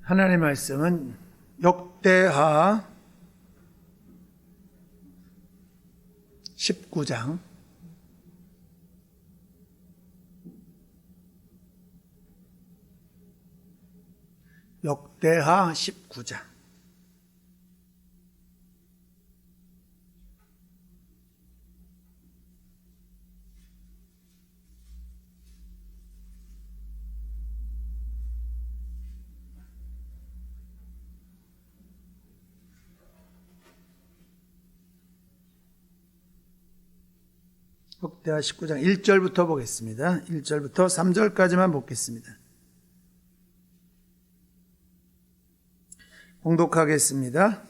하나님의 말씀은 역대하 19장 역대하 19장 역대하 19장 1절부터 보겠습니다. 1절부터 3절까지만 보겠습니다. 봉독하겠습니다.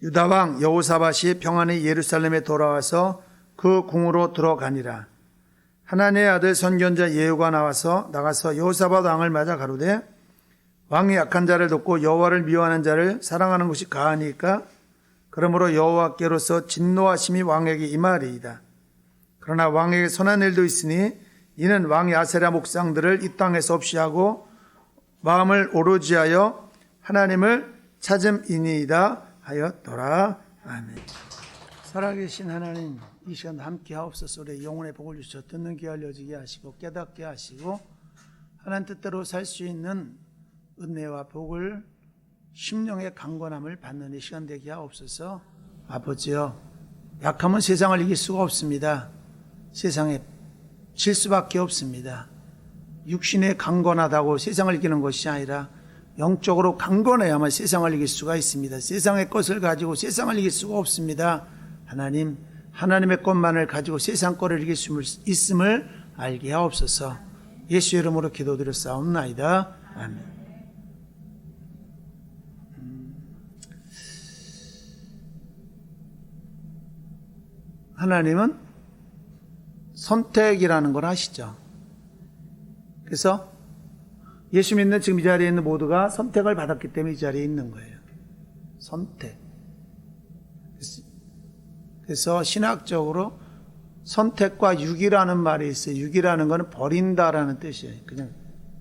유다왕 여호사밧이 평안히 예루살렘에 돌아와서 그 궁으로 들어가니라. 하나님의 아들 선견자 예후가 나가서 여호사밧 왕을 맞아 가로되 왕이 약한 자를 돕고 여호와를 미워하는 자를 사랑하는 것이 가하니까 그러므로 여호와께로서 진노하심이 왕에게 임하리이다. 그러나 왕에게 선한 일도 있으니 이는 왕이 아세라 목상들을 이 땅에서 없이 하고 마음을 오로지 하여 하나님을 찾음이니이다 하였더라. 아멘. 살아계신 하나님, 이 시간 함께 하옵소서. 우리 영혼의 복을 주셔 듣는 귀 알려지게 하시고 깨닫게 하시고 하나님 뜻대로 살 수 있는 은혜와 복을 심령의 강건함을 받는 이 시간 되게 하옵소서. 아버지여, 약하면 세상을 이길 수가 없습니다. 세상에 질 수밖에 없습니다. 육신에 강건하다고 세상을 이기는 것이 아니라 영적으로 강건해야만 세상을 이길 수가 있습니다. 세상의 것을 가지고 세상을 이길 수가 없습니다. 하나님, 하나님의 것만을 가지고 세상 것을 이길 수 있음을 알게 하옵소서. 예수 이름으로 기도드렸사옵나이다. 아멘. 하나님은 선택이라는 걸 아시죠? 그래서 예수 믿는 지금 이 자리에 있는 모두가 선택을 받았기 때문에 이 자리에 있는 거예요. 선택. 그래서 신학적으로 선택과 유기라는 말이 있어요. 유기라는 것은 버린다라는 뜻이에요. 그냥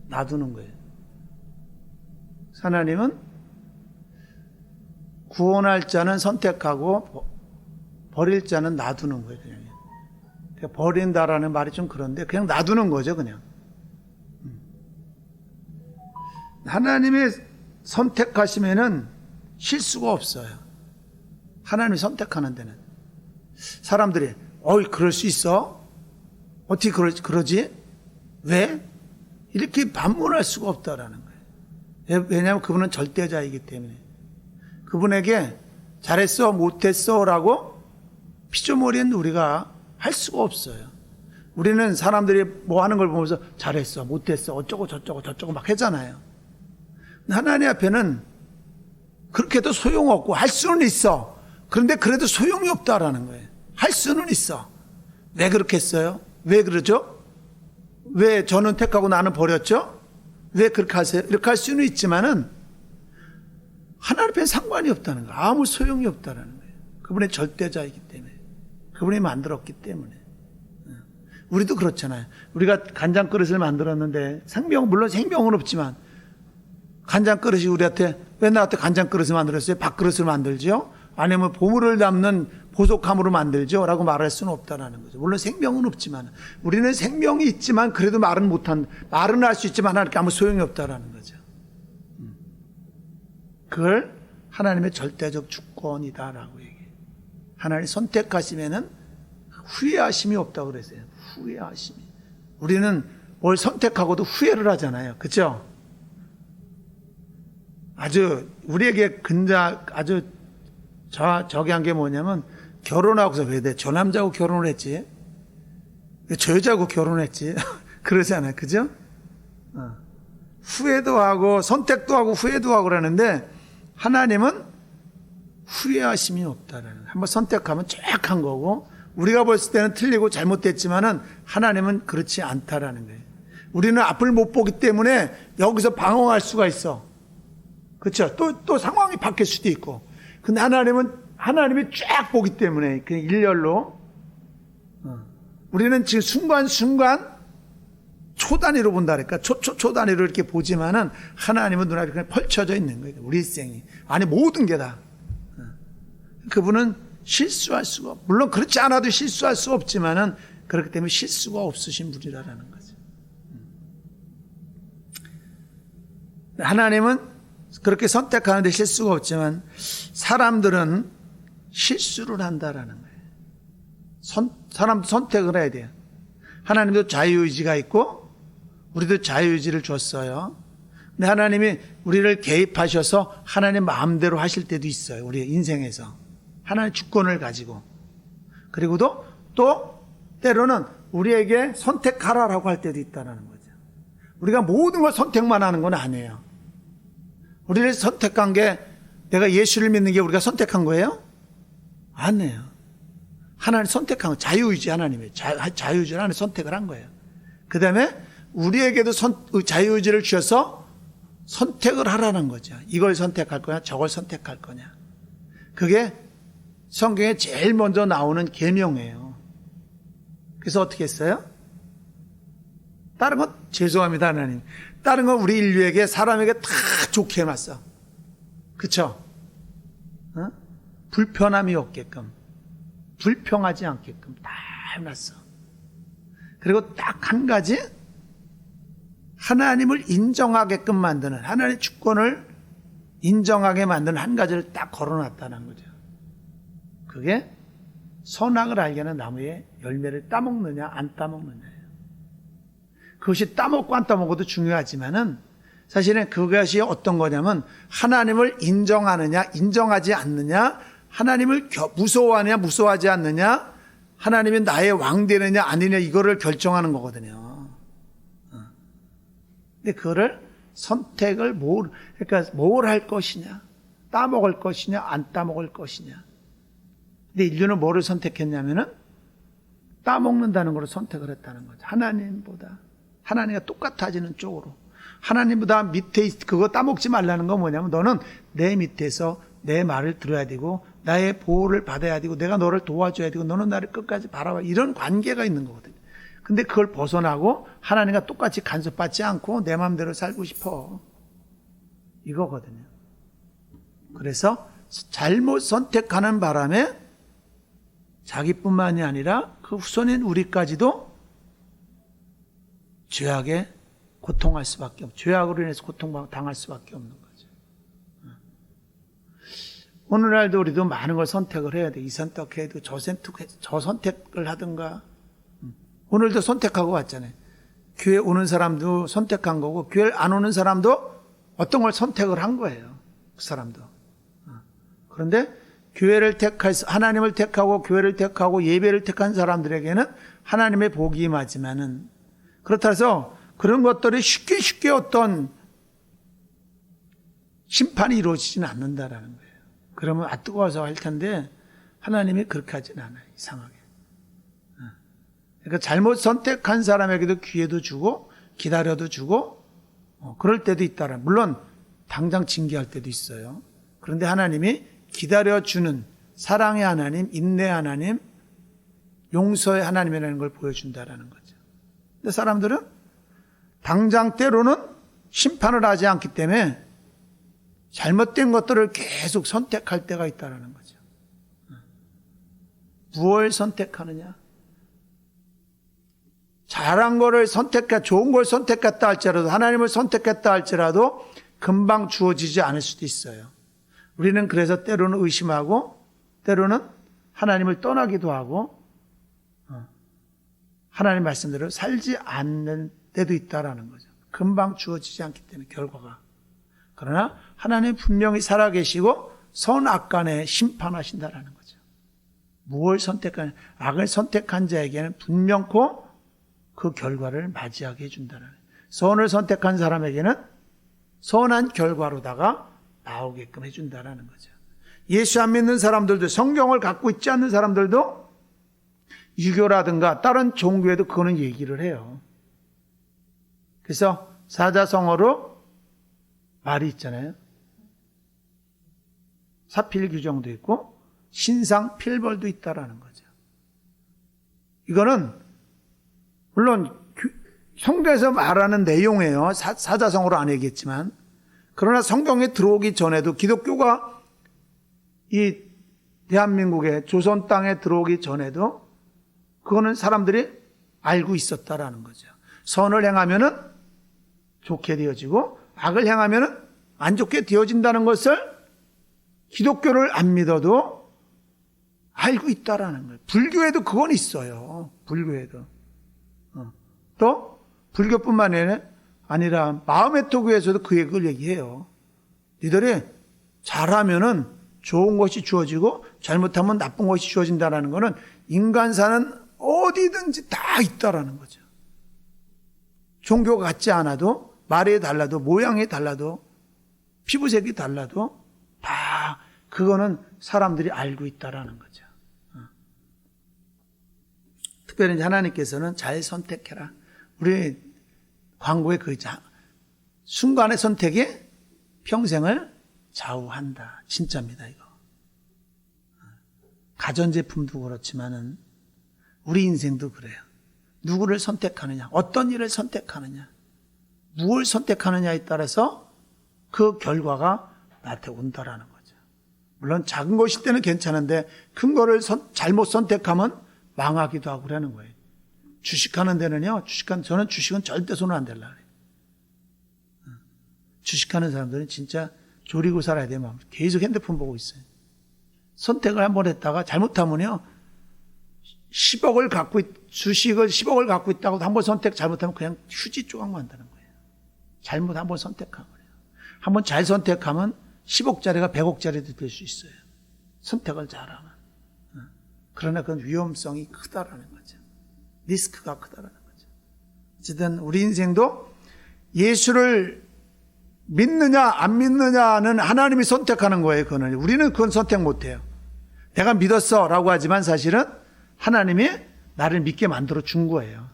놔두는 거예요. 하나님은 구원할 자는 선택하고 버릴 자는 놔두는 거예요. 그냥 버린다라는 말이 좀 그런데 그냥 놔두는 거죠. 그냥 하나님의 선택하시면은 실수가 없어요. 하나님이 선택하는 데는 사람들이 그럴 수 있어? 어떻게 그러지? 왜? 이렇게 반문할 수가 없다라는 거예요. 왜냐하면 그분은 절대자이기 때문에 그분에게 잘했어 못했어 라고 피조물인 우리가 할 수가 없어요. 우리는 사람들이 뭐 하는 걸 보면서 잘했어 못했어 어쩌고 저쩌고 막 하잖아요. 하나님 앞에는 그렇게 해도 소용없고 할 수는 있어. 그런데 그래도 소용이 없다라는 거예요. 할 수는 있어. 왜 그렇게 했어요? 왜 그러죠? 왜 저는 택하고 나는 버렸죠? 왜 그렇게 하세요? 이렇게 할 수는 있지만은 하나님 앞에는 상관이 없다는 거예요. 아무 소용이 없다는 거예요. 그분의 절대자이기 때문에 그분이 만들었기 때문에. 우리도 그렇잖아요. 우리가 간장 그릇을 만들었는데 물론 생명은 없지만 간장 그릇이 우리한테 왜 나한테 간장 그릇을 만들었어요? 밥그릇을 만들죠? 아니면 보물을 담는 보석함으로 만들죠? 라고 말할 수는 없다는 거죠. 물론 생명은 없지만 우리는 생명이 있지만 그래도 말은 할 수 있지만 하나님께 아무 소용이 없다는 거죠. 그걸 하나님의 절대적 주권이다라고 얘기해요. 하나님 선택하시면은 후회하심이 없다고 그랬어요. 후회하심이. 우리는 뭘 선택하고도 후회를 하잖아요. 그렇죠? 아주 우리에게 아주 저기 한 게 뭐냐면 결혼하고서 왜 돼? 저 남자하고 결혼을 했지? 저 여자하고 결혼했지? 그러잖아요. 그죠? 후회도 하고 선택도 하고 후회도 하고 그러는데 하나님은 후회하심이 없다라는. 한번 선택하면 정확한 거고 우리가 봤을 때는 틀리고 잘못됐지만은 하나님은 그렇지 않다라는 거예요. 우리는 앞을 못 보기 때문에 여기서 방황할 수가 있어. 그렇죠? 또 상황이 바뀔 수도 있고. 근데 하나님이 쫙 보기 때문에 그냥 일렬로 우리는 지금 순간순간 초단위로 본다니까. 초단위로 이렇게 보지만은 하나님은 눈앞에 그냥 펼쳐져 있는 거예요. 우리 일생이. 아니, 모든 게 다. 그분은 실수할 수가, 물론 그렇지 않아도 실수할 수 없지만은 그렇기 때문에 실수가 없으신 분이라는 거죠. 하나님은 그렇게 선택하는데 실수가 없지만 사람들은 실수를 한다라는 거예요. 사람도 선택을 해야 돼요. 하나님도 자유의지가 있고 우리도 자유의지를 줬어요. 근데 하나님이 우리를 개입하셔서 하나님 마음대로 하실 때도 있어요. 우리 인생에서. 하나님의 주권을 가지고. 그리고도 또 때로는 우리에게 선택하라라고 할 때도 있다는 거죠. 우리가 모든 걸 선택만 하는 건 아니에요. 우리를 선택한 게 내가 예수를 믿는 게 우리가 선택한 거예요? 아니에요. 하나님 선택한 거, 자유의지 하나님의 자유의지를 하나님 선택을 한 거예요. 그 다음에 우리에게도 자유의지를 주셔서 선택을 하라는 거죠. 이걸 선택할 거냐, 저걸 선택할 거냐. 그게 성경에 제일 먼저 나오는 계명이에요. 그래서 어떻게 했어요? 다른 건 죄송합니다, 하나님. 다른 건 우리 인류에게 사람에게 다 좋게 해놨어. 그쵸? 불편함이 없게끔, 불평하지 않게끔 다 해놨어. 그리고 딱 한 가지, 하나님을 인정하게끔 만드는, 하나님의 주권을 인정하게 만드는 한 가지를 딱 걸어놨다는 거죠. 그게 선악을 알게 하는 나무의 열매를 따먹느냐 안 따먹느냐예요. 그것이 따먹고 안 따먹어도 중요하지만은 사실은 그것이 어떤 거냐면 하나님을 인정하느냐 인정하지 않느냐, 하나님을 무서워하느냐 무서워하지 않느냐, 하나님이 나의 왕 되느냐 아니냐, 이거를 결정하는 거거든요. 근데 그거를 선택을 그러니까 뭘 할 것이냐, 따먹을 것이냐 안 따먹을 것이냐. 근데 인류는 뭐를 선택했냐면은 따먹는다는 걸 선택을 했다는 거죠. 하나님과 똑같아지는 쪽으로. 하나님보다 밑에 그거 따먹지 말라는 건 뭐냐면 너는 내 밑에서 내 말을 들어야 되고 나의 보호를 받아야 되고 내가 너를 도와줘야 되고 너는 나를 끝까지 바라봐, 이런 관계가 있는 거거든요. 근데 그걸 벗어나고 하나님과 똑같이 간섭받지 않고 내 마음대로 살고 싶어, 이거거든요. 그래서 잘못 선택하는 바람에 자기뿐만이 아니라 그 후손인 우리까지도 죄악에 고통할 수밖에 없고, 죄악으로 인해서 고통당할 수밖에 없는 거죠. 오늘날도 우리도 많은 걸 선택을 해야 돼. 이 선택해도 저 선택을 하든가. 오늘도 선택하고 왔잖아요. 교회 오는 사람도 선택한 거고 교회 안 오는 사람도 어떤 걸 선택을 한 거예요. 그 사람도. 그런데 교회를 하나님을 택하고 교회를 택하고 예배를 택한 사람들에게는 하나님의 복이 임하지만은, 그렇다 해서 그런 것들이 쉽게 어떤 심판이 이루어지지는 않는다라는 거예요. 그러면 뜨거워서 할 텐데 하나님이 그렇게 하진 않아요. 이상하게. 그러니까 잘못 선택한 사람에게도 기회도 주고 기다려도 주고 그럴 때도 있다라. 물론 당장 징계할 때도 있어요. 그런데 하나님이 기다려주는 사랑의 하나님, 인내 하나님, 용서의 하나님이라는 걸 보여준다라는 거죠. 근데 사람들은 당장 때로는 심판을 하지 않기 때문에 잘못된 것들을 계속 선택할 때가 있다라는 거죠. 무엇을 선택하느냐? 잘한 거를 좋은 걸 선택했다 할지라도, 하나님을 선택했다 할지라도 금방 주어지지 않을 수도 있어요. 우리는 그래서 때로는 의심하고 때로는 하나님을 떠나기도 하고 하나님 말씀대로 살지 않는 때도 있다라는 거죠. 금방 주어지지 않기 때문에 결과가. 그러나 하나님 분명히 살아계시고 선악간에 심판하신다라는 거죠. 무엇을 선택하냐? 악을 선택한 자에게는 분명코 그 결과를 맞이하게 해준다는 거예요. 선을 선택한 사람에게는 선한 결과로다가 나오게끔 해준다는 거죠. 예수 안 믿는 사람들도, 성경을 갖고 있지 않는 사람들도 유교라든가 다른 종교에도 그거는 얘기를 해요. 그래서 사자성어로 말이 있잖아요. 사필 규정도 있고 신상 필벌도 있다라는 거죠. 이거는 물론 성경에서 말하는 내용이에요. 사자성어로 안 얘기했지만. 그러나 성경에 들어오기 전에도 기독교가 이 대한민국의 조선 땅에 들어오기 전에도 그거는 사람들이 알고 있었다라는 거죠. 선을 행하면은 좋게 되어지고 악을 행하면은 안 좋게 되어진다는 것을 기독교를 안 믿어도 알고 있다라는 거예요. 불교에도 그건 있어요. 불교에도. 또 불교뿐만 아니라 마음의 토교에서도 그 얘기를 얘기해요. 니들이 잘하면은 좋은 것이 주어지고 잘못하면 나쁜 것이 주어진다는 것은 인간사는 어디든지 다 있다라는 거죠. 종교가 같지 않아도 말이 달라도 모양이 달라도 피부색이 달라도 다 그거는 사람들이 알고 있다라는 거죠. 특별히 하나님께서는 잘 선택해라. 우리 광고에 그 순간의 선택이 평생을 좌우한다. 진짜입니다, 이거. 가전제품도 그렇지만은 우리 인생도 그래요. 누구를 선택하느냐, 어떤 일을 선택하느냐, 무엇을 선택하느냐에 따라서 그 결과가 나한테 온다라는 거죠. 물론 작은 것일 때는 괜찮은데 큰 거를 잘못 선택하면 망하기도 하고 그러는 거예요. 주식하는 데는요, 저는 주식은 절대 손을 안 댈라 그래요. 주식하는 사람들은 진짜 조리고 살아야 돼요. 계속 핸드폰 보고 있어요. 선택을 한번 했다가 잘못하면요, 주식을 10억을 갖고 있다고 한번 선택 잘못하면 그냥 휴지 조각 만드는 거예요. 잘못 한번 선택하면. 한번 잘 선택하면 10억짜리가 100억짜리도 될 수 있어요. 선택을 잘하면. 그러나 그건 위험성이 크다라는 거죠. 리스크가 크다라는 거죠. 어쨌든 우리 인생도 예수를 믿느냐 안 믿느냐는 하나님이 선택하는 거예요. 우리는 그건 선택 못해요. 내가 믿었어 라고 하지만 사실은 하나님이 나를 믿게 만들어 준 거예요.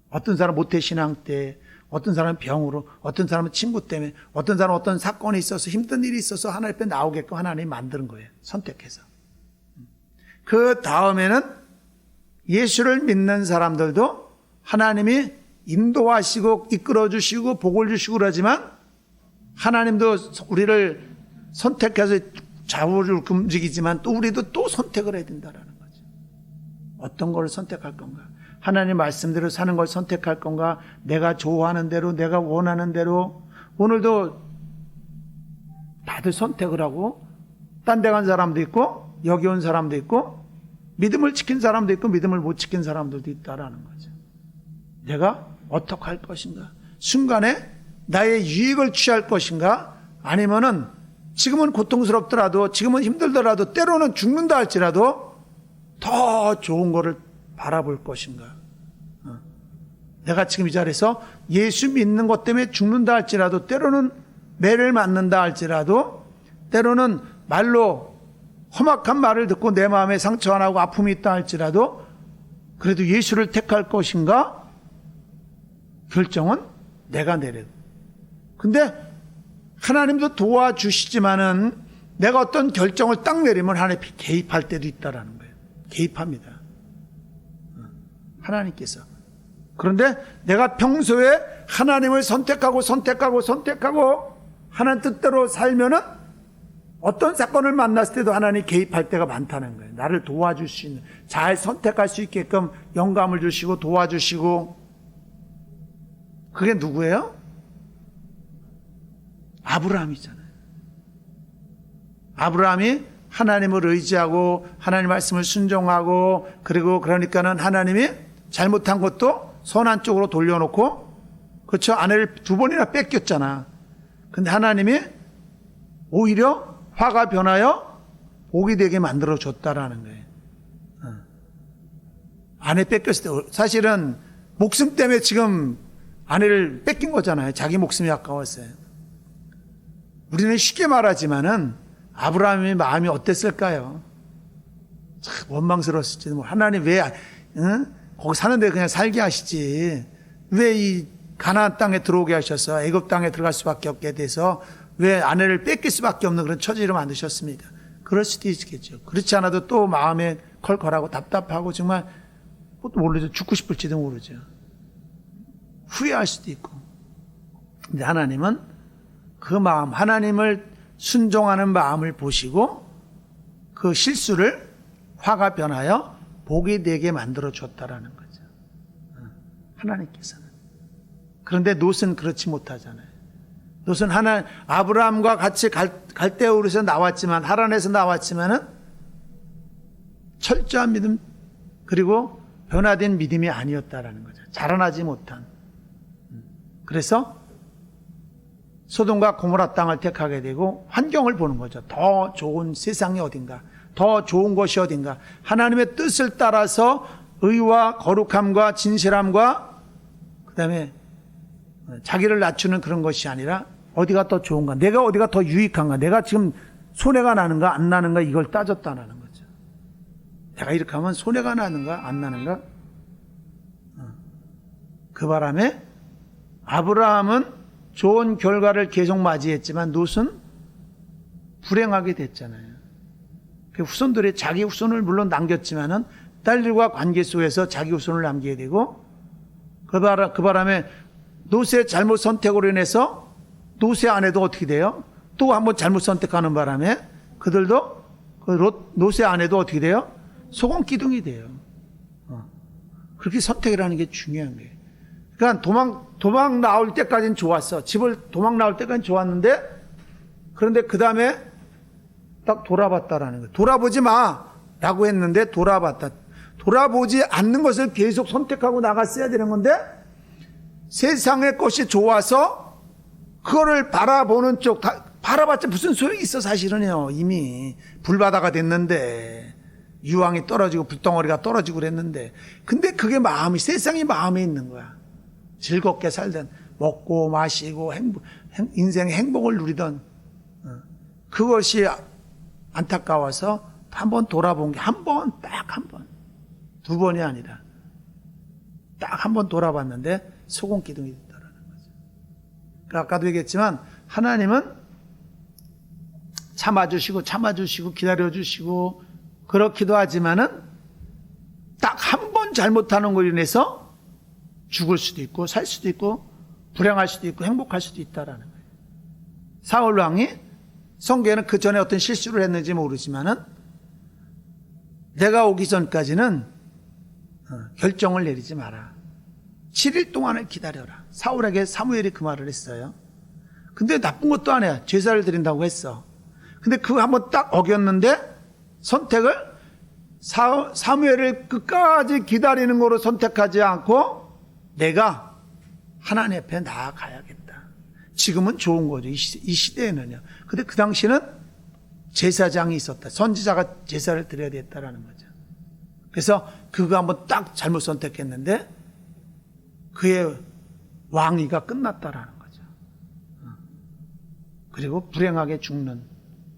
어떤 사람 모태신앙 때, 어떤 사람은 병으로, 어떤 사람은 친구 때문에, 어떤 사람은 어떤 사건이 있어서 힘든 일이 있어서 하나님 앞에 나오게끔 하나님이 만드는 거예요. 선택해서. 그 다음에는 예수를 믿는 사람들도 하나님이 인도하시고 이끌어 주시고 복을 주시고 그러지만 하나님도 우리를 선택해서 좌우를 움직이지만 또 우리도 또 선택을 해야 된다는 거죠. 어떤 걸 선택할 건가? 하나님 말씀대로 사는 걸 선택할 건가? 내가 좋아하는 대로, 내가 원하는 대로. 오늘도 다들 선택을 하고 딴 데 간 사람도 있고 여기 온 사람도 있고 믿음을 지킨 사람도 있고 믿음을 못 지킨 사람들도 있다라는 거죠. 내가 어떻게 할 것인가? 순간에 나의 유익을 취할 것인가? 아니면은 지금은 고통스럽더라도 지금은 힘들더라도 때로는 죽는다 할지라도 더 좋은 거를 바라볼 것인가? 내가 지금 이 자리에서 예수 믿는 것 때문에 죽는다 할지라도 때로는 매를 맞는다 할지라도 때로는 말로 험악한 말을 듣고 내 마음에 상처 안 하고 아픔이 있다 할지라도 그래도 예수를 택할 것인가? 결정은 내가 내려. 근데 하나님도 도와주시지만은 내가 어떤 결정을 딱 내리면 하나님이 개입할 때도 있다라는 거예요. 개입합니다. 하나님께서. 그런데 내가 평소에 하나님을 선택하고 하나님 뜻대로 살면은 어떤 사건을 만났을 때도 하나님이 개입할 때가 많다는 거예요. 나를 도와줄 수 있는, 잘 선택할 수 있게끔 영감을 주시고 도와주시고. 그게 누구예요? 아브라함이잖아요. 아브라함이 하나님을 의지하고 하나님 말씀을 순종하고 그리고 그러니까는 하나님이 잘못한 것도 선한 쪽으로 돌려놓고 그렇죠? 아내를 2번이나 뺏겼잖아. 근데 하나님이 오히려 화가 변하여 복이 되게 만들어 줬다라는 거예요. 아내 뺏겼을 때 사실은 목숨 때문에 지금 아내를 뺏긴 거잖아요. 자기 목숨이 아까웠어요. 우리는 쉽게 말하지만은 아브라함의 마음이 어땠을까요? 참 원망스러웠을지도 모르고 하나님 왜 거기 사는데 그냥 살게 하시지 왜 이 가나안 땅에 들어오게 하셔서 애굽 땅에 들어갈 수밖에 없게 돼서 왜 아내를 뺏길 수밖에 없는 그런 처지로 만드셨습니까? 그럴 수도 있겠죠. 그렇지 않아도 또 마음에 컬컬하고 답답하고 정말 그것도 모르죠. 죽고 싶을지도 모르죠. 후회할 수도 있고. 근데 하나님은 그 마음, 하나님을 순종하는 마음을 보시고 그 실수를 화가 변하여 복이 되게 만들어 줬다라는 거죠. 하나님께서는. 그런데 롯은 그렇지 못하잖아요. 롯은 아브라함과 같이 갈대우르에서 나왔지만, 하란에서 나왔지만은 철저한 믿음, 그리고 변화된 믿음이 아니었다라는 거죠. 자라나지 못한. 그래서 소돔과 고모라 땅을 택하게 되고 환경을 보는 거죠. 더 좋은 세상이 어딘가, 더 좋은 것이 어딘가, 하나님의 뜻을 따라서 의와 거룩함과 진실함과 그 다음에 자기를 낮추는 그런 것이 아니라 어디가 더 좋은가, 내가 어디가 더 유익한가, 내가 지금 손해가 나는가 안 나는가, 이걸 따졌다는 거죠. 내가 이렇게 하면 손해가 나는가 안 나는가. 그 바람에 아브라함은 좋은 결과를 계속 맞이했지만 롯은 불행하게 됐잖아요. 그 후손들이 자기 후손을 물론 남겼지만은 딸들과 관계 속에서 자기 후손을 남기게 되고, 그 바람에 롯의 잘못 선택으로 인해서 롯의 아내도 어떻게 돼요? 또 한번 잘못 선택하는 바람에 그들도 롯의 아내도 어떻게 돼요? 소금 기둥이 돼요. 그렇게 선택이라는 게 중요한 거예요. 그러니까 도망 나올 때까지는 좋았어. 집을 도망 나올 때까지는 좋았는데, 그런데 그 다음에 딱 돌아봤다라는 거예요. 돌아보지 마라고 했는데 돌아봤다. 돌아보지 않는 것을 계속 선택하고 나갔어야 되는 건데, 세상의 것이 좋아서 그거를 바라보는 쪽, 바라봤자 무슨 소용이 있어. 사실은요, 이미 불바다가 됐는데, 유황이 떨어지고 불덩어리가 떨어지고 그랬는데, 근데 그게 세상이 마음에 있는 거야. 즐겁게 살던, 먹고 마시고 인생의 행복을 누리던, 그것이 안타까워서 한번 돌아본 게 딱 한 번, 두 번이 아니라 딱 한 번 돌아봤는데 소금 기둥이 됐다라는 거죠. 그러니까 아까도 얘기했지만 하나님은 참아주시고 기다려주시고 그렇기도 하지만은 딱 한 번 잘못하는 걸로 인해서 죽을 수도 있고 살 수도 있고 불행할 수도 있고 행복할 수도 있다라는 거예요. 사울 왕이 성경에는 그 전에 어떤 실수를 했는지 모르지만은 내가 오기 전까지는 결정을 내리지 마라. 7일 동안을 기다려라. 사울에게 사무엘이 그 말을 했어요. 근데 나쁜 것도 안 해. 제사를 드린다고 했어. 근데 그거 한번 딱 어겼는데 선택을 사무엘을 끝까지 기다리는 거로 선택하지 않고 내가 하나님 앞에 나아가야겠다. 지금은 좋은 거죠. 이 시대에는요. 근데 그 당시는 제사장이 있었다. 선지자가 제사를 드려야 됐다라는 거죠. 그래서 그거 한번 딱 잘못 선택했는데 그의 왕위가 끝났다라는 거죠. 그리고 불행하게 죽는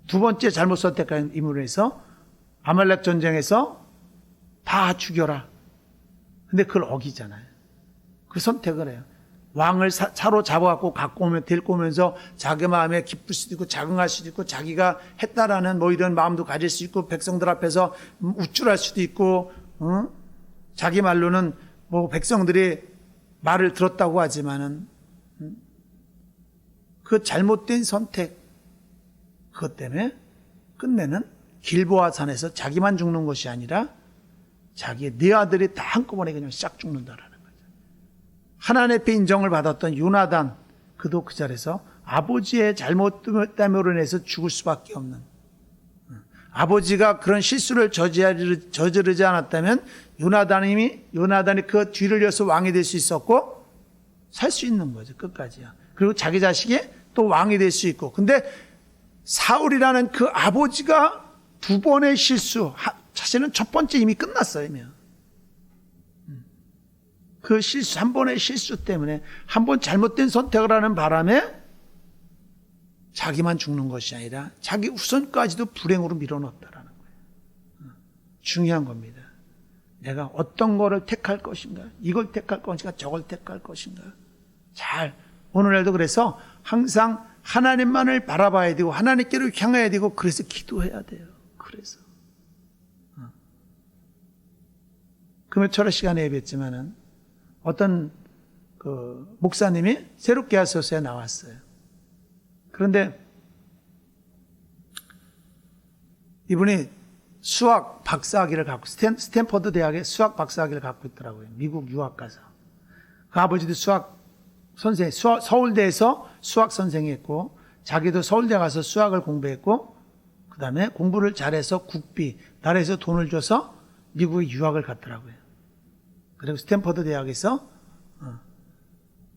두 번째 잘못 선택한 인물로 해서 아말렉 전쟁에서 다 죽여라. 근데 그걸 어기잖아요. 그 선택을 해요. 왕을 차로 잡아갖고 데리고 오면서 자기 마음에 기쁠 수도 있고 자긍할 수도 있고 자기가 했다라는 이런 마음도 가질 수 있고 백성들 앞에서 우쭐할 수도 있고 자기 말로는 백성들이 말을 들었다고 하지만은 그 잘못된 선택 그것 때문에 끝내는 길보아 산에서 자기만 죽는 것이 아니라 네 아들이 다 한꺼번에 그냥 싹 죽는다라는 거죠. 하나님 앞에 인정을 받았던 요나단 그도 그 자리에서 아버지의 잘못됨으로 인해서 죽을 수밖에 없는, 아버지가 그런 실수를 저지르지 않았다면 요나단이 그 뒤를 이어서 왕이 될 수 있었고 살 수 있는 거죠. 끝까지요. 그리고 자기 자식이 또 왕이 될 수 있고. 근데 사울이라는 그 아버지가 두 번의 실수, 사실은 첫 번째 이미 끝났어요. 그 실수, 한 번의 실수 때문에 한 번 잘못된 선택을 하는 바람에 자기만 죽는 것이 아니라 자기 후손까지도 불행으로 밀어넣었다라는 거예요. 중요한 겁니다. 내가 어떤 거를 택할 것인가, 이걸 택할 것인가, 저걸 택할 것인가. 오늘날도 그래서 항상 하나님만을 바라봐야 되고 하나님께로 향해야 되고 그래서 금요 철학 시간에 예배했지만은 어떤 그 목사님이 새롭게 하소서에 나왔어요. 그런데 이분이 수학 박사학위를 갖고 스탠퍼드 대학에 수학 박사학위를 갖고 있더라고요. 미국 유학 가서. 그 아버지도 수학 선생, 서울대에서 수학 선생이 했고 자기도 서울대 가서 수학을 공부했고 그 다음에 공부를 잘해서 국비, 나라에서 돈을 줘서 미국에 유학을 갔더라고요. 그리고 스탠퍼드 대학에서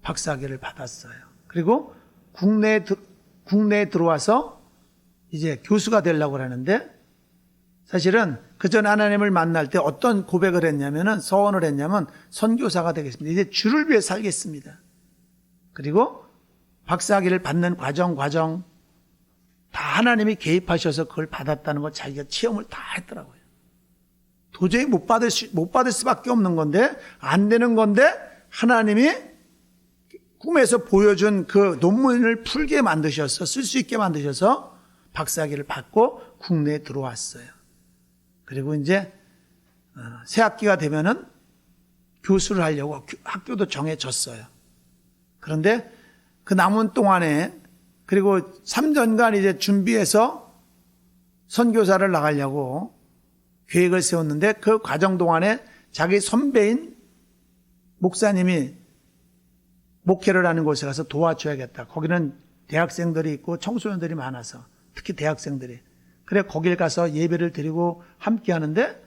박사학위를 받았어요. 그리고 국내에 들어와서 이제 교수가 되려고 하는데 사실은 그 전 하나님을 만날 때 어떤 고백을 했냐면은 서원을 했냐면 선교사가 되겠습니다. 이제 주를 위해 살겠습니다. 그리고 박사학위를 받는 과정 다 하나님이 개입하셔서 그걸 받았다는 걸 자기가 체험을 다 했더라고요. 도저히 못 받을 수밖에 없는 건데 안 되는 건데 하나님이 꿈에서 보여준 그 논문을 풀게 만드셔서 쓸 수 있게 만드셔서 박사학위를 받고 국내에 들어왔어요. 그리고 이제 새 학기가 되면은 교수를 하려고 학교도 정해졌어요. 그런데 그 남은 동안에 그리고 3년간 이제 준비해서 선교사를 나가려고 계획을 세웠는데 그 과정 동안에 자기 선배인 목사님이 목회를 하는 곳에 가서 도와줘야겠다. 거기는 대학생들이 있고 청소년들이 많아서 특히 대학생들이. 그래 거길 가서 예배를 드리고 함께 하는데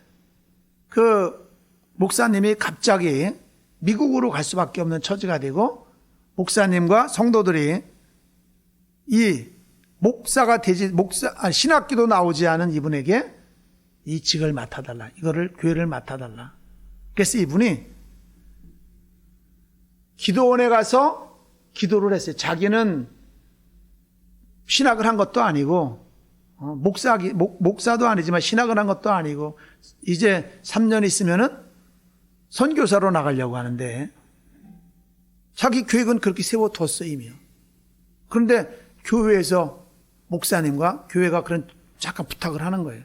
그 목사님이 갑자기 미국으로 갈 수밖에 없는 처지가 되고 목사님과 성도들이 이 신학기도 나오지 않은 이분에게 이 직을 맡아달라. 이거를 교회를 맡아달라. 그래서 이분이 기도원에 가서 기도를 했어요. 자기는 신학을 한 것도 아니고 목사도 아니지만 신학을 한 것도 아니고 이제 3년 있으면은 선교사로 나가려고 하는데 자기 계획은 그렇게 세워뒀어 이미요. 그런데 교회에서 목사님과 교회가 그런 잠깐 부탁을 하는 거예요.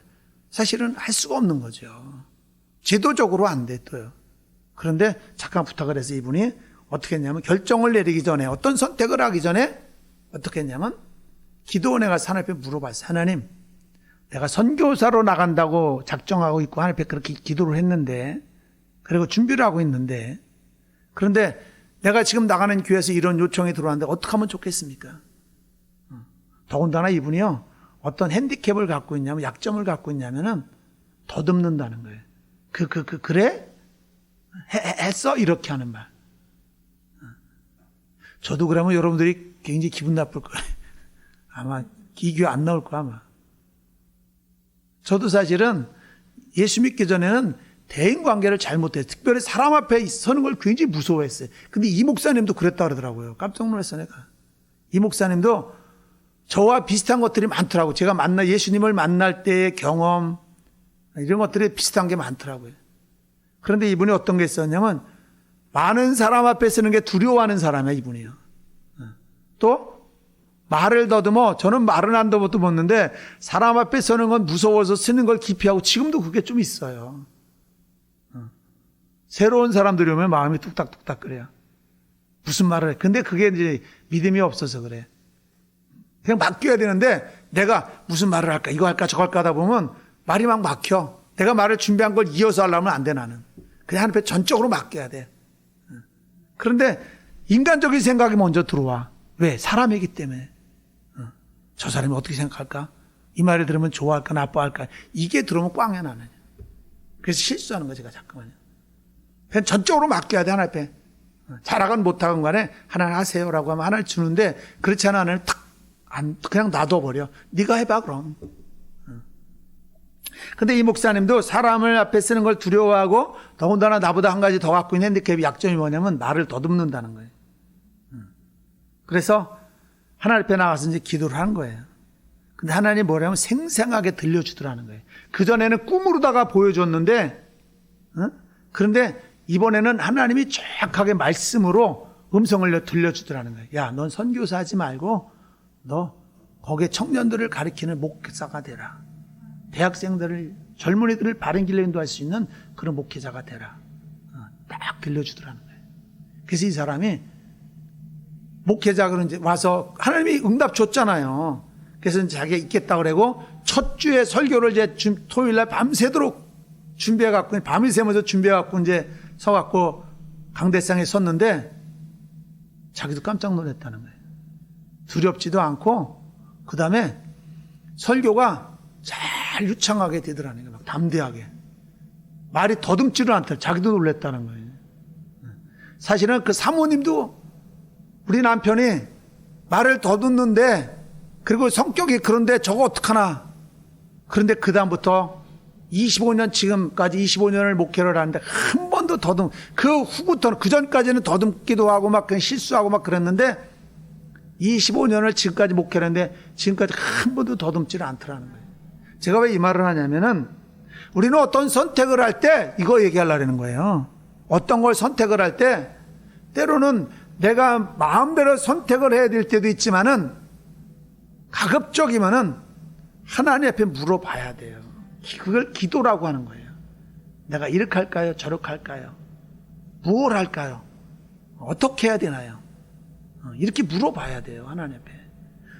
사실은 할 수가 없는 거죠. 제도적으로 안 됐어요. 그런데 잠깐 부탁을 해서 이분이 어떻게 했냐면 결정을 내리기 전에 어떤 선택을 하기 전에 어떻게 했냐면 기도원에 가서 하나님 앞에 물어봤어요. 하나님, 내가 선교사로 나간다고 작정하고 있고 하나님 앞에 그렇게 기도를 했는데 그리고 준비를 하고 있는데 그런데 내가 지금 나가는 교회에서 이런 요청이 들어왔는데 어떻게 하면 좋겠습니까? 더군다나 이분이요. 어떤 핸디캡을 갖고 있냐면 약점을 갖고 있냐면은 더듬는다는 거예요. 그래? 했어? 이렇게 하는 말. 저도 그러면 여러분들이 굉장히 기분 나쁠 거예요. 아마 이 교회 안 나올 거야 아마. 저도 사실은 예수 믿기 전에는 대인관계를 잘못했어요. 특별히 사람 앞에 서는 걸 굉장히 무서워했어요. 근데 이 목사님도 그랬다 그러더라고요. 깜짝 놀랐어 내가. 이 목사님도 저와 비슷한 것들이 많더라고요. 제가 예수님을 만날 때의 경험 이런 것들이 비슷한 게 많더라고요. 그런데 이분이 어떤 게 있었냐면 많은 사람 앞에 서는 게 두려워하는 사람이야 이분이요. 또 말을 더듬어. 저는 말은 안 더듬었는데 사람 앞에 서는 건 무서워서 쓰는 걸 기피하고 지금도 그게 좀 있어요. 새로운 사람들이 오면 마음이 뚝딱뚝딱 그래요. 무슨 말을 해. 근데 그게 이제 믿음이 없어서 그래. 그냥 맡겨야 되는데 내가 무슨 말을 할까 이거 할까 저거 할까 하다 보면 말이 막 막혀. 내가 말을 준비한 걸 이어서 하려면 안 돼 나는. 그냥 하나님 앞에 전적으로 맡겨야 돼. 그런데 인간적인 생각이 먼저 들어와. 왜? 사람이기 때문에. 저 사람이 어떻게 생각할까? 이 말을 들으면 좋아할까 나빠할까? 이게 들어오면 꽝이야 나는. 그래서 실수하는 거지 제가 자꾸만요. 그냥 전적으로 맡겨야 돼 하나님 앞에. 잘하건 못하건 간에 하나님 하세요라고 하면 하나를 주는데 그렇지 않아 하나는 그냥 놔둬버려. 네가 해봐 그럼. 근데 이 목사님도 사람을 앞에 쓰는 걸 두려워하고 더군다나 나보다 한 가지 더 갖고 있는 핸디캡 약점이 뭐냐면 말을 더듬는다는 거예요. 그래서 하나님 앞에 나가서 이제 기도를 한 거예요. 근데 하나님이 뭐냐면 생생하게 들려주더라는 거예요. 그전에는 꿈으로다가 보여줬는데 그런데 이번에는 하나님이 정확하게 말씀으로 음성을 들려주더라는 거예요. 야, 넌 선교사 하지 말고 너 거기에 청년들을 가리키는 목사가 되라. 대학생들을 젊은이들을 바른 길로 인도할 수 있는 그런 목회자가 되라. 딱 들려주더라는 거예요. 그래서 이 사람이 목회자가 이제 와서 하나님이 응답 줬잖아요. 그래서 이제 자기가 있겠다 그러고 첫 주에 설교를 이제 토요일 날 밤새도록 준비해갖고 밤을 새면서 준비해갖고 이제 서갖고 강대상에 섰는데 자기도 깜짝 놀랐다는 거예요. 두렵지도 않고 그 다음에 설교가 잘 유창하게 되더라는 거예요. 막 담대하게. 말이 더듬지를 않더라. 자기도 놀랐다는 거예요. 사실은 그 사모님도 우리 남편이 말을 더듬는데 그리고 성격이 그런데 저거 어떡하나. 그런데 그 다음부터 25년 지금까지 25년을 목회를 하는데 한 번도 그 후부터는 그 전까지는 더듬기도 하고 막 실수하고 막 그랬는데 25년을 지금까지 목회를 했는데 지금까지 한 번도 더듬지를 않더라는 거예요. 제가 왜 이 말을 하냐면은 우리는 어떤 선택을 할 때 이거 얘기하려는 거예요. 어떤 걸 선택을 할 때 때로는 내가 마음대로 선택을 해야 될 때도 있지만은 가급적이면은 하나님 앞에 물어봐야 돼요. 그걸 기도라고 하는 거예요. 내가 이렇게 할까요? 저렇게 할까요? 무엇을 할까요? 어떻게 해야 되나요? 이렇게 물어봐야 돼요. 하나님 앞에.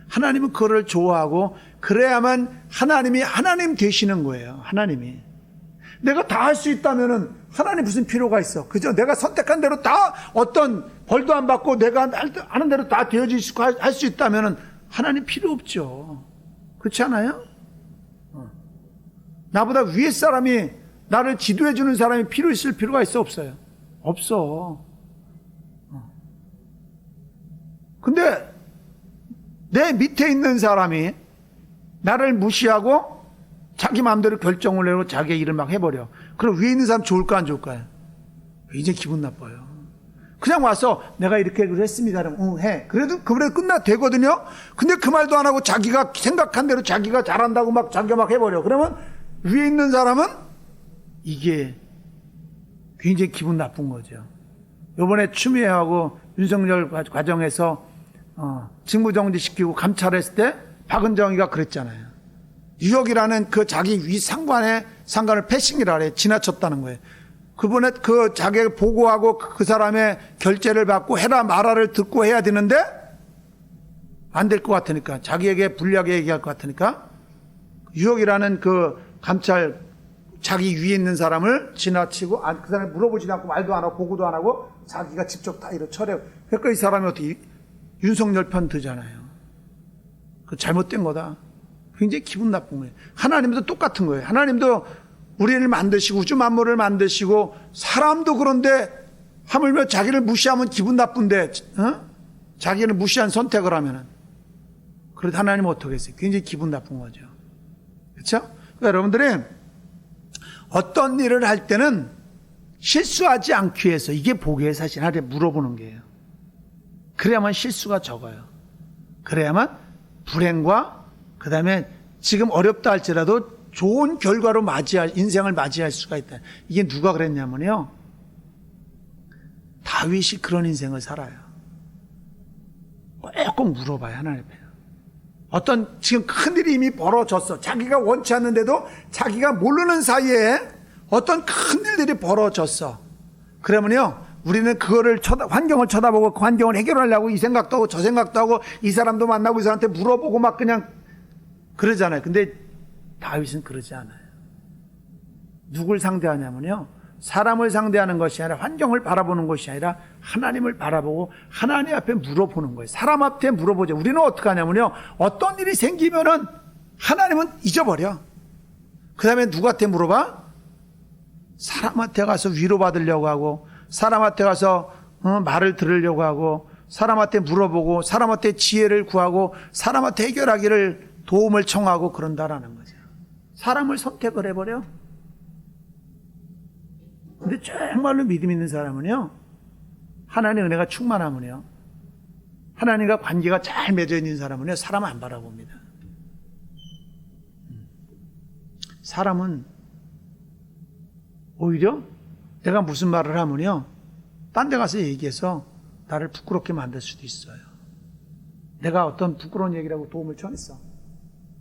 하나님은 그거를 좋아하고 그래야만 하나님이 하나님 되시는 거예요. 하나님이. 내가 다 할 수 있다면은 하나님 무슨 필요가 있어? 그죠? 내가 선택한 대로 다 어떤 벌도 안 받고 내가 하는 대로 다 되어질 수, 할 수 있다면은 하나님 필요 없죠. 그렇지 않아요? 나보다 위에 사람이 나를 지도해 주는 사람이 필요 있을 필요가 있어 없어요? 없어. 근데 내 밑에 있는 사람이 나를 무시하고 자기 마음대로 결정을 내고 자기 일을 막 해버려. 그럼 위에 있는 사람 좋을까 안 좋을까요? 이제 기분 나빠요. 그냥 와서 내가 이렇게 했습니다. 그러면 해. 그래도 끝나 되거든요. 근데 그 말도 안 하고 자기가 생각한 대로 자기가 잘한다고 막 자기가 막 해버려. 그러면 위에 있는 사람은 이게 굉장히 기분 나쁜 거죠. 이번에 추미애하고 윤석열 과정에서 직무정지 시키고 감찰했을 때 박은정이가 그랬잖아요. 뉴욕이라는 그 자기 위 상관을 패싱이라 그래. 지나쳤다는 거예요. 그분의 그 자기가 보고하고 그 사람의 결재를 받고 해라 말아를 듣고 해야 되는데 안 될 것 같으니까 자기에게 불리하게 얘기할 것 같으니까 뉴욕이라는 그 감찰 자기 위에 있는 사람을 지나치고 그 사람이 물어보지도 않고 말도 안 하고 보고도 안 하고 자기가 직접 다 이렇게 처리하고 그러니까 이 사람이 어떻게 윤석열 편 드잖아요. 그 잘못된 거다. 굉장히 기분 나쁜 거예요. 하나님도 똑같은 거예요. 하나님도 우리를 만드시고 우주 만물을 만드시고 사람도 그런데 하물며 자기를 무시하면 기분 나쁜데 자기를 무시한 선택을 하면은 그래도 하나님은 어떻게 했어요? 굉장히 기분 나쁜 거죠. 그렇죠? 그러니까 여러분들이 어떤 일을 할 때는 실수하지 않기 위해서 이게 복이에요. 사실 하루에 물어보는 게요. 그래야만 실수가 적어요. 그래야만 불행과 그 다음에 지금 어렵다 할지라도 좋은 결과로 인생을 맞이할 수가 있다. 이게 누가 그랬냐면요. 다윗이 그런 인생을 살아요. 꼭 물어봐요. 하나님 앞에. 어떤 지금 큰일이 이미 벌어졌어. 자기가 원치 않는데도 자기가 모르는 사이에 어떤 큰일들이 벌어졌어. 그러면요. 우리는 그거를 환경을 쳐다보고 그 환경을 해결하려고 이 생각도 하고 저 생각도 하고 이 사람도 만나고 이 사람한테 물어보고 막 그냥 그러잖아요. 근데 다윗은 그러지 않아요. 누굴 상대하냐면요. 사람을 상대하는 것이 아니라 환경을 바라보는 것이 아니라 하나님을 바라보고 하나님 앞에 물어보는 거예요. 사람 앞에 물어보죠. 우리는 어떻게 하냐면요. 어떤 일이 생기면은 하나님은 잊어버려. 그 다음에 누구한테 물어봐? 사람한테 가서 위로받으려고 하고 사람한테 가서 말을 들으려고 하고 사람한테 물어보고 사람한테 지혜를 구하고 사람한테 해결하기를 도움을 청하고 그런다라는 거죠. 사람을 선택을 해버려. 근데 정말로 믿음 있는 사람은요. 하나님의 은혜가 충만하면요. 하나님과 관계가 잘 맺어 있는 사람은요. 사람 안 바라봅니다. 사람은 오히려 내가 무슨 말을 하면요. 딴 데 가서 얘기해서 나를 부끄럽게 만들 수도 있어요. 내가 어떤 부끄러운 얘기를 하고 도움을 청했어.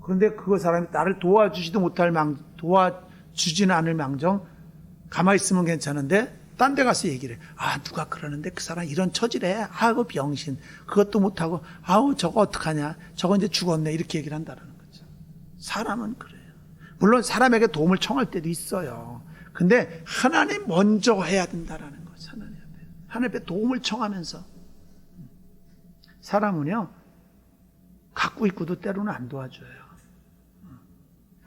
그런데 그 사람이 나를 도와주지도 못할 도와주지는 않을 망정 가만히 있으면 괜찮은데 딴 데 가서 얘기를 해. 아, 누가 그러는데 그 사람 이런 처지래. 아이고, 병신. 그것도 못하고, 아우, 저거 어떡하냐. 저거 이제 죽었네. 이렇게 얘기를 한다는 거죠. 사람은 그래요. 물론 사람에게 도움을 청할 때도 있어요. 근데 하나님 먼저 해야 된다라는 거죠. 하나님 앞에 도움을 청하면서. 사람은요, 갖고 있고도 때로는 안 도와줘요.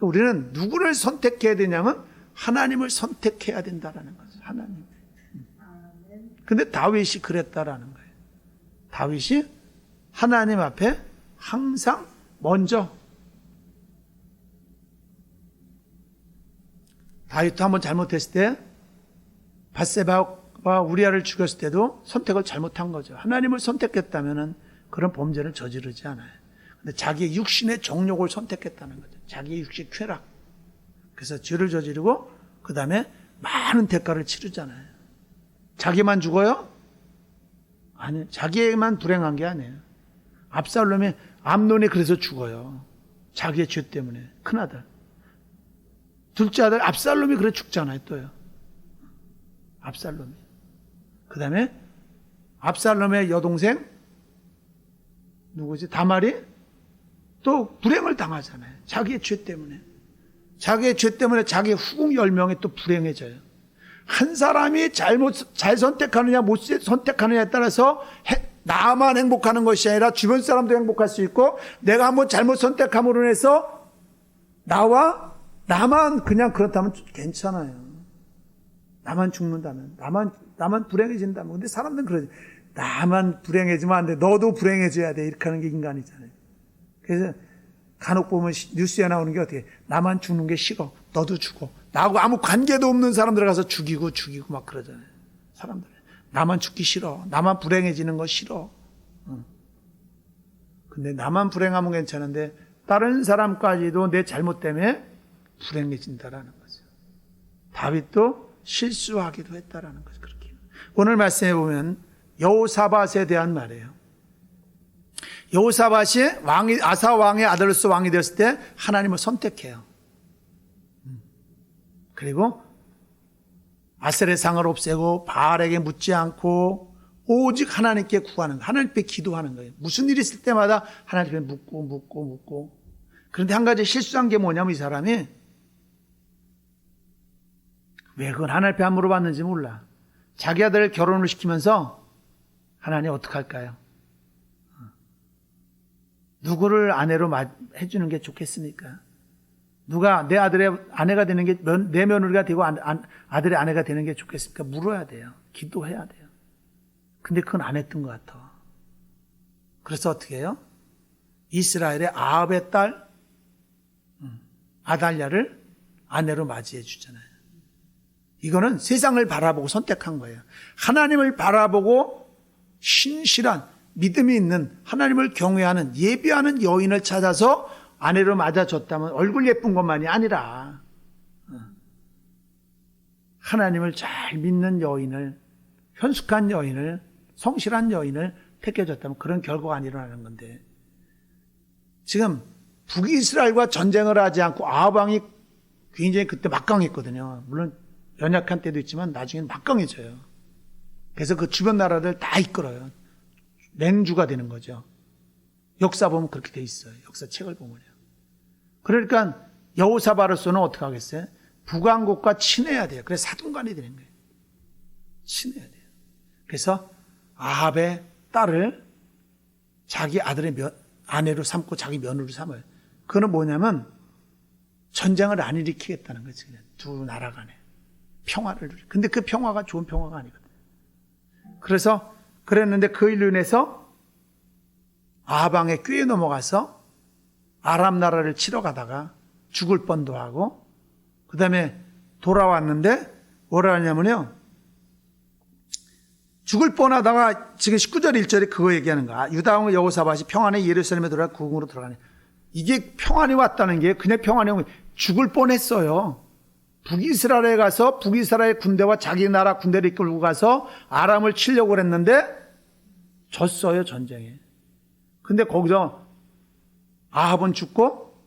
우리는 누구를 선택해야 되냐면 하나님을 선택해야 된다라는 거죠. 하나님. 근데 다윗이 그랬다라는 거예요. 다윗이 하나님 앞에 항상 먼저. 다윗도 한번 잘못했을 때 밧세바와 우리아를 죽였을 때도 선택을 잘못한 거죠. 하나님을 선택했다면 그런 범죄를 저지르지 않아요. 근데 자기의 육신의 정욕을 선택했다는 거죠. 자기의 육신의 쾌락. 그래서 죄를 저지르고 그 다음에 많은 대가를 치르잖아요. 자기만 죽어요? 아니요. 자기만 불행한 게 아니에요. 암논이 그래서 죽어요. 자기의 죄 때문에. 큰아들. 둘째 아들 압살롬이 그래 죽잖아요. 또요. 압살롬이. 그 다음에 압살롬의 여동생 누구지? 다말이 또 불행을 당하잖아요. 자기의 죄 때문에. 자기의 죄 때문에 자기의 후궁 10명이 또 불행해져요. 한 사람이 잘 선택하느냐 못 선택하느냐에 따라서 나만 행복하는 것이 아니라 주변 사람도 행복할 수 있고, 내가 한번 잘못 선택함으로 해서 나만 그냥 그렇다면 괜찮아요. 나만 죽는다면, 나만 불행해진다면. 근데 사람들은 그러지. 나만 불행해지면 안 돼. 너도 불행해져야 돼. 이렇게 하는 게 인간이잖아요. 그래서 간혹 보면 뉴스에 나오는 게 어떻게, 나만 죽는 게 싫어. 너도 죽어. 나하고 아무 관계도 없는 사람들 가서 죽이고 막 그러잖아요. 사람들. 나만 죽기 싫어. 나만 불행해지는 거 싫어. 근데 나만 불행하면 괜찮은데 다른 사람까지도 내 잘못 때문에 불행해진다라는 거죠. 다윗도 실수하기도 했다라는 거죠. 그렇게. 오늘 말씀해 보면 여호사밧에 대한 말이에요. 여호사밧이 아사 왕의 아들로서 왕이 되었을 때 하나님을 선택해요. 그리고 아세레 상을 없애고 바알에게 묻지 않고 오직 하나님께 구하는, 하나님께 기도하는 거예요. 무슨 일이 있을 때마다 하나님께 묻고. 그런데 한 가지 실수한 게 뭐냐면 이 사람이 왜 그건 하나님 앞에 안 물어봤는지 몰라. 자기 아들을 결혼을 시키면서 하나님 어떡할까요? 누구를 아내로 해주는 게 좋겠습니까? 누가 내 아들의 아내가 되는 게, 내 며느리가 되고 아들의 아내가 되는 게 좋겠습니까? 물어야 돼요. 기도해야 돼요. 근데 그건 안 했던 것 같아. 그래서 어떻게 해요? 이스라엘의 아합의 딸 아달랴를 아내로 맞이해 주잖아요. 이거는 세상을 바라보고 선택한 거예요. 하나님을 바라보고 신실한 믿음이 있는, 하나님을 경외하는, 예비하는 여인을 찾아서 아내로 맞아줬다면 얼굴 예쁜 것만이 아니라 하나님을 잘 믿는 여인을, 현숙한 여인을, 성실한 여인을 택해줬다면 그런 결과가 안 일어나는 건데, 지금 북이스라엘과 전쟁을 하지 않고 아합 왕이 굉장히 그때 막강했거든요. 물론 연약한 때도 있지만 나중에는 막강해져요. 그래서 그 주변 나라들 다 이끌어요. 맹주가 되는 거죠. 역사 보면 그렇게 돼 있어요. 역사책을 보면요. 그러니까 여호사밧으로서는 어떻게 하겠어요? 북왕국과 친해야 돼요. 그래서 사돈간이 되는 거예요. 친해야 돼요. 그래서 아합의 딸을 자기 아들의 아내로 삼고 자기 며느리로 삼아요. 그거는 뭐냐면 전쟁을 안 일으키겠다는 거지. 그냥 두 나라 간에 평화를 누리. 근데 그 평화가 좋은 평화가 아니거든. 그래서 그랬는데 그 일로 인해서 아합 왕의 꾀에 넘어가서 아람 나라를 치러 가다가 죽을 뻔도 하고, 그 다음에 돌아왔는데 뭐라 하냐면요, 죽을 뻔하다가 지금 19절 1절에 그거 얘기하는 거야. 유다 왕 여호사밧이 평안에 예루살렘에 들어가 국궁으로 들어가네. 이게 평안이 왔다는 게 그냥 평안이 오면 죽을 뻔했어요. 북이스라엘에 가서 북이스라엘 군대와 자기 나라 군대를 이끌고 가서 아람을 치려고 그랬는데 졌어요, 전쟁에. 근데 거기서 아합은 죽고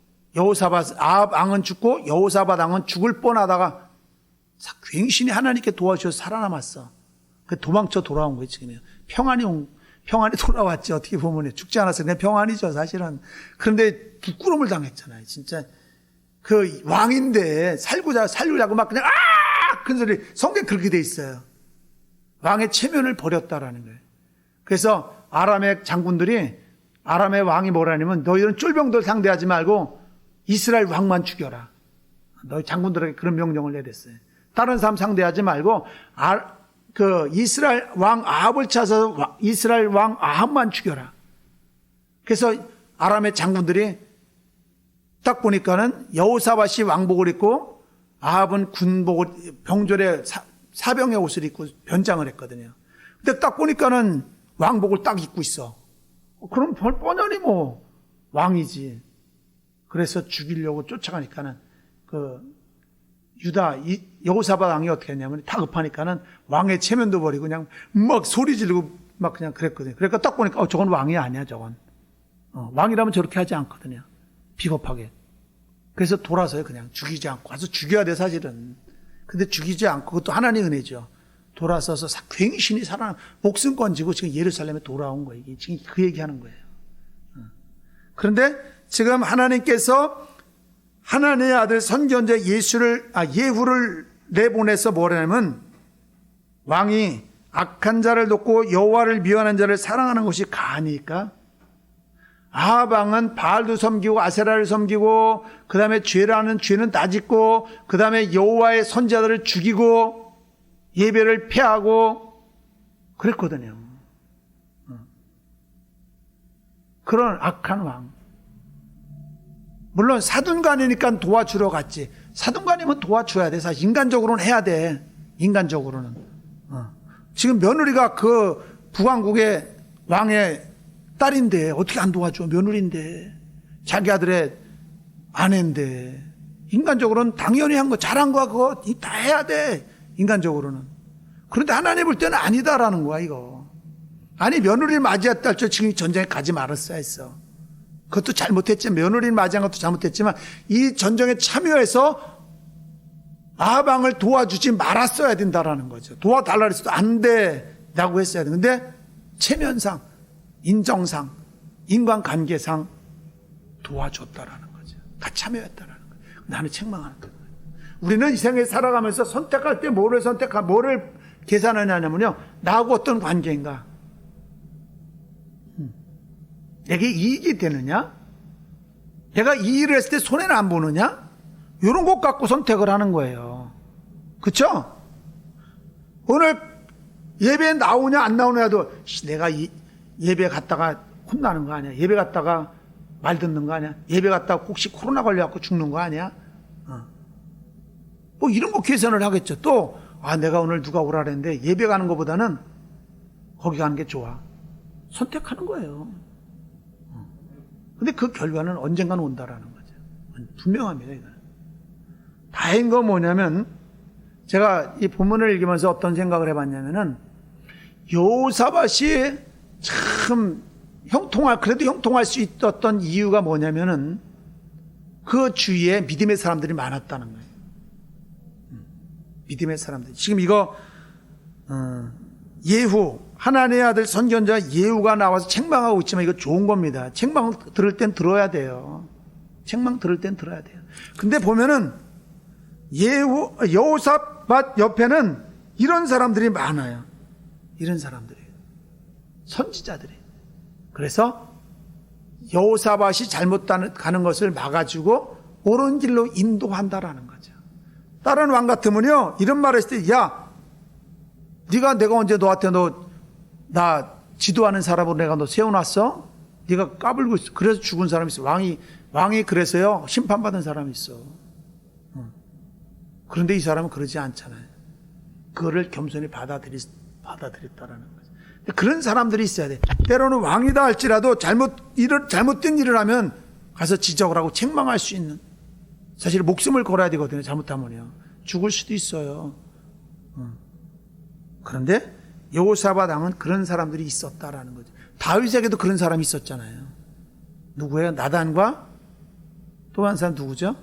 아합 왕은 죽고 여호사밧 왕은 죽을 뻔하다가 굉신히 하나님께 도와주셔서 살아남았어. 도망쳐 돌아온 거예요, 지금. 평안이 돌아왔지, 어떻게 보면. 죽지 않았어요. 그냥 평안이죠, 사실은. 그런데 부끄러움을 당했잖아요, 진짜. 그 왕인데, 살려고 막 그냥, 큰 소리. 성경에 그렇게 돼 있어요. 왕의 체면을 버렸다라는 거예요. 그래서 아람의 장군들이, 아람의 왕이 뭐라냐면, 너희들은 쫄병들 상대하지 말고, 이스라엘 왕만 죽여라. 너희 장군들에게 그런 명령을 내렸어요. 다른 사람 상대하지 말고, 이스라엘 왕 아합을 찾아서 이스라엘 왕 아합만 죽여라. 그래서 아람의 장군들이 딱 보니까는 여호사밧이 왕복을 입고 아합은 군복을, 병졸의 사병의 옷을 입고 변장을 했거든요. 근데 딱 보니까는 왕복을 딱 입고 있어. 그럼 뻔히 뭐 왕이지. 그래서 죽이려고 쫓아가니까는 유다 여호사밧 왕이 어떻게 했냐면 다급하니까는 왕의 체면도 버리고 그냥 막 소리 지르고 막 그냥 그랬거든요. 그러니까 딱 보니까 저건 왕이 아니야, 저건. 왕이라면 저렇게 하지 않거든요. 비겁하게. 그래서 돌아서요, 그냥 죽이지 않고. 가서 죽여야 돼, 사실은. 근데 죽이지 않고, 그것도 하나님의 은혜죠. 돌아서서 굉신히 목숨 건지고 지금 예루살렘에 돌아온 거예요. 이게 지금 그 얘기하는 거예요. 그런데 지금 하나님께서 하나님의 아들 선지자 예후를 내보내서 뭐라냐면, 왕이 악한 자를 돕고 여호와를 미워하는 자를 사랑하는 것이 가하니까, 아합 왕은 바알도 섬기고 아세라를 섬기고, 그 다음에 죄라는 죄는 다 짓고, 그 다음에 여호와의 선지자들을 죽이고 예배를 폐하고 그랬거든요. 그런 악한 왕. 물론 사둔간이니까 도와주러 갔지. 사둔간이면 도와줘야 돼. 사실 인간적으로는 해야 돼. 인간적으로는. 지금 며느리가 그 북왕국의 왕의 딸인데 어떻게 안 도와줘? 며느리인데. 자기 아들의 아내인데. 인간적으로는 당연히 한 거, 잘한 거 그거 다 해야 돼. 인간적으로는. 그런데 하나님 볼 때는 아니다라는 거야, 이거. 아니, 며느리를 맞이했다 할 때 지금 전쟁에 가지 말았어야 했어. 그것도 잘못했지만, 며느리를 맞이한 것도 잘못했지만, 이 전쟁에 참여해서 아합 왕을 도와주지 말았어야 된다라는 거죠. 도와달라 그랬어도 안 돼라고 했어야 돼. 근데 체면상, 인정상, 인간관계상 도와줬다라는 거죠. 같이 참여했다라는 거예요. 나는 책망하는 거예요. 우리는 이 생에 살아가면서 선택할 때 뭐를 계산하냐면요. 나하고 어떤 관계인가? 내게 이익이 되느냐? 내가 이 일을 했을 때 손해는 안 보느냐? 이런 것 갖고 선택을 하는 거예요. 그렇죠? 오늘 예배에 나오냐 안 나오냐도 내가 예배 갔다가 혼나는 거 아니야? 예배 갔다가 말 듣는 거 아니야? 예배 갔다가 혹시 코로나 걸려갖고 죽는 거 아니야? 뭐 이런 거 계산을 하겠죠. 또 내가 오늘 누가 오라 그랬는데 예배 가는 것보다는 거기 가는 게 좋아. 선택하는 거예요. 근데 그 결과는 언젠가는 온다라는 거죠. 분명합니다, 이거는. 다행인 건 뭐냐면, 제가 이 본문을 읽으면서 어떤 생각을 해봤냐면은, 여호사밧이 참 그래도 형통할 수 있었던 이유가 뭐냐면은, 그 주위에 믿음의 사람들이 많았다는 거예요. 믿음의 사람들. 지금 이거, 예후, 하나님의 아들 선지자 예후가 나와서 책망하고 있지만 이거 좋은 겁니다. 책망 들을 땐 들어야 돼요. 책망 들을 땐 들어야 돼요. 근데 보면은 여호사밧 옆에는 이런 사람들이 많아요. 이런 사람들이. 선지자들이. 그래서 여호사밧이 잘못 가는 것을 막아주고 옳은 길로 인도한다라는 거죠. 다른 왕 같으면요, 이런 말을 했을 때, 야, 내가 언제 너한테 나 지도하는 사람으로 내가 너 세워놨어? 네가 까불고 있어. 그래서 죽은 사람이 있어. 왕이 그래서요, 심판받은 사람이 있어. 그런데 이 사람은 그러지 않잖아요. 그거를 겸손히 받아들였다라는 거죠. 그런 사람들이 있어야 돼. 때로는 왕이다 할지라도 잘못된 일을 하면 가서 지적을 하고 책망할 수 있는. 사실 목숨을 걸어야 되거든요. 잘못하면요. 죽을 수도 있어요. 그런데 여호사밧 왕은 그런 사람들이 있었다라는 거죠. 다윗에게도 그런 사람이 있었잖아요. 누구예요? 나단과 또 한 사람 누구죠?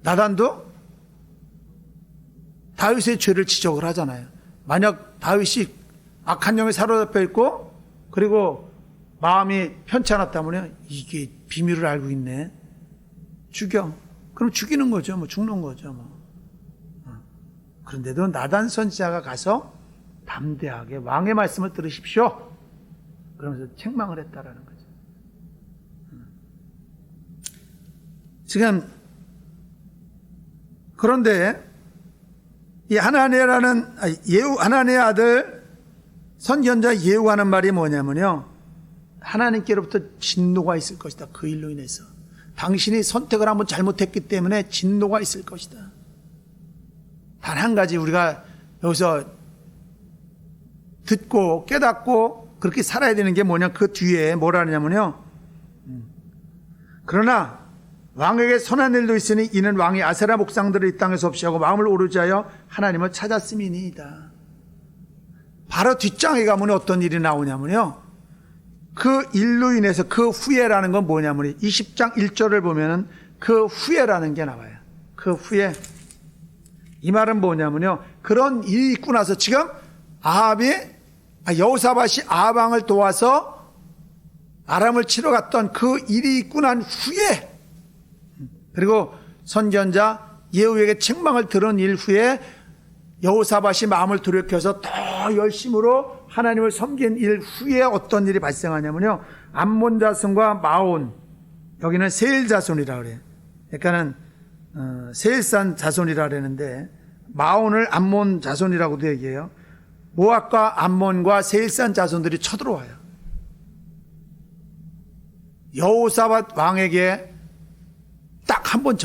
나단도 다윗의 죄를 지적을 하잖아요. 만약 다윗이 악한 영에 사로잡혀 있고 그리고 마음이 편치 않았다면 이게 비밀을 알고 있네. 죽여. 그럼 죽이는 거죠. 뭐 죽는 거죠. 뭐. 그런데도 나단 선지자가 가서 담대하게 왕의 말씀을 들으십시오. 그러면서 책망을 했다라는 거죠. 지금 그런데 이 하나네의 아들 선지자 예후 하는 말이 뭐냐면요. 하나님께로부터 진노가 있을 것이다. 그 일로 인해서. 당신이 선택을 한번 잘못했기 때문에 진노가 있을 것이다. 단 한 가지 우리가 여기서 듣고 깨닫고 그렇게 살아야 되는 게 뭐냐. 그 뒤에 뭐라 하냐면요. 그러나 왕에게 선한 일도 있으니 이는 왕이 아세라 목상들을 이 땅에서 없이 하고 마음을 오르지 하여 하나님을 찾았음이니이다. 바로 뒷장에 가면 어떤 일이 나오냐면요. 그 일로 인해서 그 후에라는 건 뭐냐면 20장 1절을 보면은 그 후에라는 게 나와요. 그 후에 이 말은 뭐냐면요. 그런 일이 있고 나서 지금 여호사밧이 아합 왕을 도와서 아람을 치러 갔던 그 일이 있고 난 후에 그리고 선지자 예후에게 책망을 들은 일 후에 여호사밧이 마음을 돌이켜서 더 열심으로 하나님을 섬긴 일 후에 어떤 일이 발생하냐면요. 암몬 자손과 마온, 여기는 세일 자손이라고 그래요. 그러니까는 세일산 자손이라고 그러는데 마온을 암몬 자손이라고도 얘기해요. 모압과 암몬과 세일산 자손들이 쳐들어와요. 여호사밧 왕에게 딱 한 번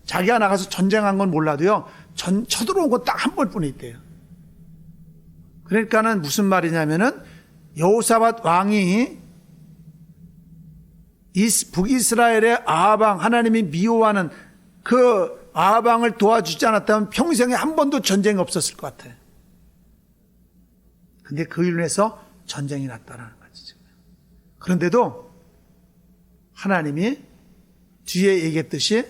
자기가 나가서 전쟁한 건 몰라도요. 쳐들어온 건 딱 한 번뿐이 있대요. 그러니까는 무슨 말이냐면은 여호사밧 왕이 북이스라엘의 아합 왕, 하나님이 미워하는 그 아합 왕을 도와주지 않았다면 평생에 한 번도 전쟁이 없었을 것 같아요. 근데 그 일로 해서 전쟁이 났다라는 거죠. 그런데도 하나님이 뒤에 얘기했듯이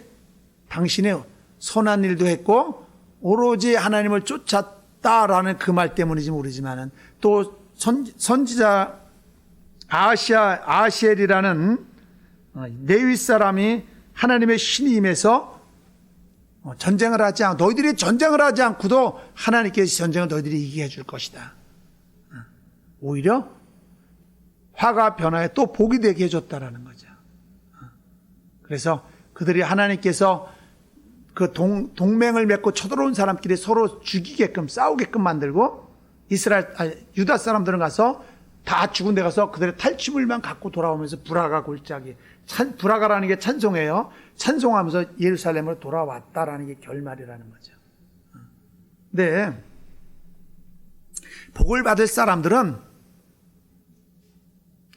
당신의 선한 일도 했고 오로지 하나님을 쫓았다라는 그 말 때문인지 모르지만은 또 선지자 아시엘이라는 레위 사람이 하나님의 신이 임해서 전쟁을 하지 않고 너희들이 전쟁을 하지 않고도 하나님께서 전쟁을 너희들이 이기게 해줄 것이다. 오히려 화가 변화해 또 복이 되게 해줬다라는 거죠. 그래서 그들이 하나님께서 그 동맹을 맺고 쳐들어온 사람끼리 서로 죽이게끔 싸우게끔 만들고 유다 사람들은 가서 다 죽은 데 가서 그들의 탈취물만 갖고 돌아오면서 브라가 골짜기 브라가라는 게 찬송이에요. 찬송하면서 예루살렘으로 돌아왔다라는 게 결말이라는 거죠. 네, 복을 받을 사람들은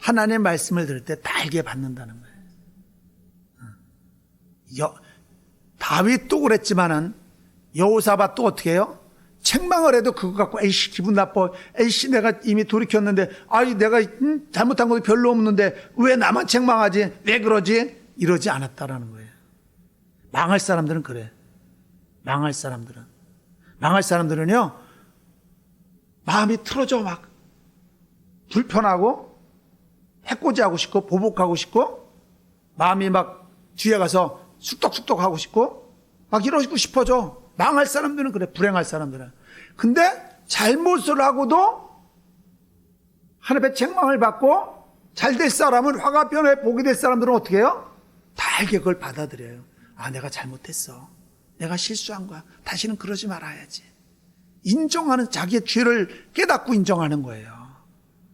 하나님의 말씀을 들을 때 달게 받는다는 거예요. 다윗도 그랬지만은 여호사밧도 어떻게 해요? 책망을 해도 그거 갖고 에이씨 기분 나빠. 에이씨 내가 이미 돌이켰는데 내가 잘못한 것도 별로 없는데 왜 나만 책망하지? 왜 그러지? 이러지 않았다라는 거예요. 망할 사람들은 그래. 망할 사람들은요 마음이 틀어져 막 불편하고 해코지하고 싶고 보복하고 싶고 마음이 막 뒤에 가서 쑥덕쑥덕 하고 싶고 막 이러고 싶어져. 망할 사람들은 그래. 불행할 사람들은. 근데 잘못을 하고도 하나님의 책망을 받고 잘 될 사람은 화가 변해 복이 될 사람들은 어떻게 해요? 달게 그걸 받아들여요. 내가 잘못했어. 내가 실수한 거야. 다시는 그러지 말아야지. 인정하는 자기의 죄를 깨닫고 인정하는 거예요.